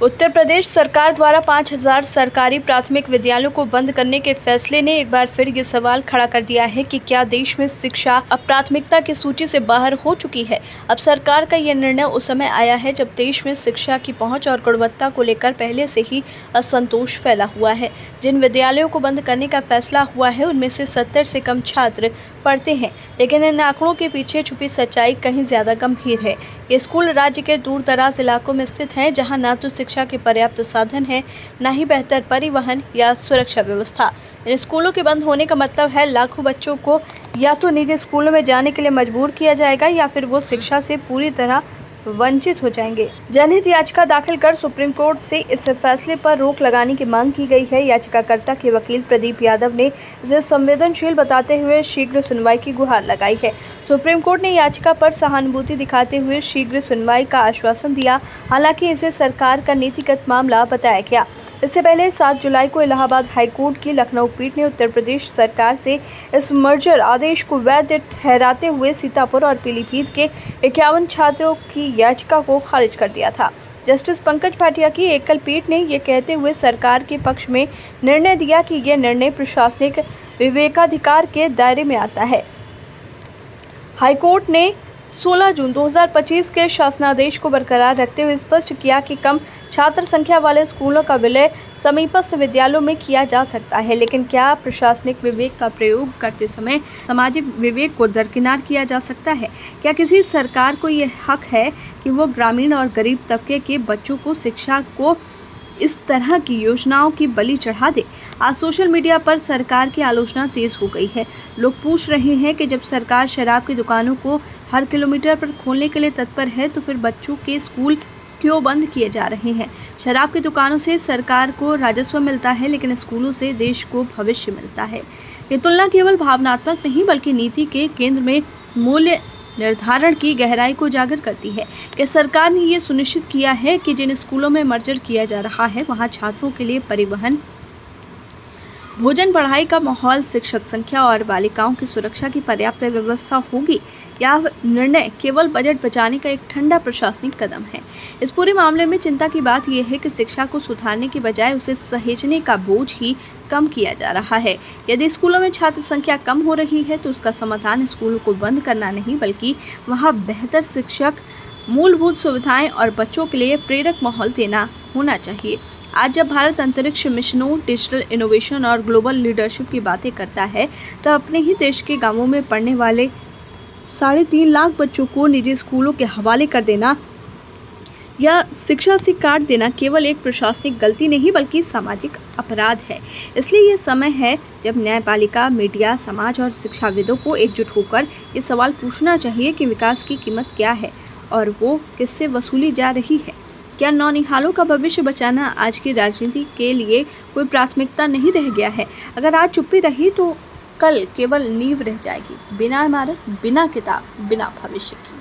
उत्तर प्रदेश सरकार द्वारा 5000 सरकारी प्राथमिक विद्यालयों को बंद करने के फैसले ने एक बार फिर ये सवाल खड़ा कर दिया है कि क्या देश में शिक्षा अब प्राथमिकता की सूची से बाहर हो चुकी है। अब सरकार का ये निर्णय उस समय आया है जब देश में शिक्षा की पहुंच और गुणवत्ता को लेकर पहले से ही असंतोष फैला हुआ है। जिन विद्यालयों को बंद करने का फैसला हुआ है उनमें से 70 से कम छात्र पढ़ते हैं, लेकिन इन आंकड़ों के पीछे छुपी सच्चाई कहीं ज्यादा गंभीर है। ये स्कूल राज्य के दूर दराज इलाकों में स्थित हैं, जहां न तो शिक्षा के पर्याप्त साधन है, न ही बेहतर परिवहन या सुरक्षा व्यवस्था। इन स्कूलों के बंद होने का मतलब है लाखों बच्चों को या तो निजी स्कूलों में जाने के लिए मजबूर किया जाएगा या फिर वो शिक्षा से पूरी तरह वंचित हो जाएंगे। जनहित याचिका दाखिल कर सुप्रीम कोर्ट से इस फैसले पर रोक लगाने की मांग की गई है। याचिकाकर्ता के वकील प्रदीप यादव ने इसे संवेदनशील बताते हुए शीघ्र सुनवाई की गुहार लगाई है। सुप्रीम कोर्ट ने याचिका पर सहानुभूति दिखाते हुए शीघ्र सुनवाई का आश्वासन दिया। हालांकि इसे सरकार का नीतिगत मामला बताया गया। इससे पहले 7 जुलाई को इलाहाबाद हाईकोर्ट की लखनऊ पीठ ने उत्तर प्रदेश सरकार से इस मर्जर आदेश को वैध ठहराते हुए सीतापुर और पीलीभीत के 51 छात्रों की याचिका को खारिज कर दिया था। जस्टिस पंकज भाटिया की एकल पीठ ने यह कहते हुए सरकार के पक्ष में निर्णय दिया कि यह निर्णय प्रशासनिक विवेकाधिकार के दायरे में आता है। हाईकोर्ट ने 16 जून 2025 के शासनादेश को बरकरार रखते हुए स्पष्ट किया कि कम छात्र संख्या वाले स्कूलों का विलय समीपस्थ विद्यालयों में किया जा सकता है, लेकिन क्या प्रशासनिक विवेक का प्रयोग करते समय सामाजिक विवेक को दरकिनार किया जा सकता है? क्या किसी सरकार को यह हक है कि वो ग्रामीण और गरीब तबके के बच्चों को शिक्षा को इस तरह की योजनाओं की बलि चढ़ा दे? आज सोशल मीडिया पर सरकार की आलोचना तेज हो गई है। लोग पूछ रहे हैं कि जब सरकार शराब की दुकानों को हर किलोमीटर पर खोलने के लिए तत्पर है तो फिर बच्चों के स्कूल क्यों बंद किए जा रहे हैं? शराब की दुकानों से सरकार को राजस्व मिलता है, लेकिन स्कूलों से देश को भविष्य मिलता है। ये तुलना केवल भावनात्मक नहीं बल्कि नीति के केंद्र में मूल्य निर्धारण की गहराई को उजागर करती है कि सरकार ने यह सुनिश्चित किया है कि जिन स्कूलों में मर्जर किया जा रहा है वहां छात्रों के लिए परिवहन, भोजन, पढ़ाई का माहौल, शिक्षक संख्या और बालिकाओं की सुरक्षा की पर्याप्त व्यवस्था होगी। यह निर्णय केवल बजट बचाने का एक ठंडा प्रशासनिक कदम है। इस पूरे मामले में चिंता की बात यह है कि शिक्षा को सुधारने की बजाय उसे सहेजने का बोझ ही कम किया जा रहा है। यदि स्कूलों में छात्र संख्या कम हो रही है तो उसका समाधान स्कूलों को बंद करना नहीं बल्कि वहां बेहतर शिक्षक, मूलभूत सुविधाएं और बच्चों के लिए प्रेरक माहौल देना होना चाहिए। आज जब भारत अंतरिक्ष मिशनों, डिजिटल इनोवेशन और ग्लोबल लीडरशिप की बातें करता है तो अपने ही देश के गांवों में पढ़ने वाले 3.5 लाख बच्चों को निजी स्कूलों के हवाले कर देना या शिक्षा से काट देना केवल एक प्रशासनिक गलती नहीं बल्कि सामाजिक अपराध है। इसलिए यह समय है जब न्यायपालिका, मीडिया, समाज और शिक्षाविदों को एकजुट होकर ये सवाल पूछना चाहिए कि विकास की कीमत क्या है और वो किससे वसूली जा रही है। क्या नौनिहालों का भविष्य बचाना आज की राजनीति के लिए कोई प्राथमिकता नहीं रह गया है? अगर आज चुप्पी रही तो कल केवल नींव रह जाएगी, बिना इमारत, बिना किताब, बिना भविष्य की।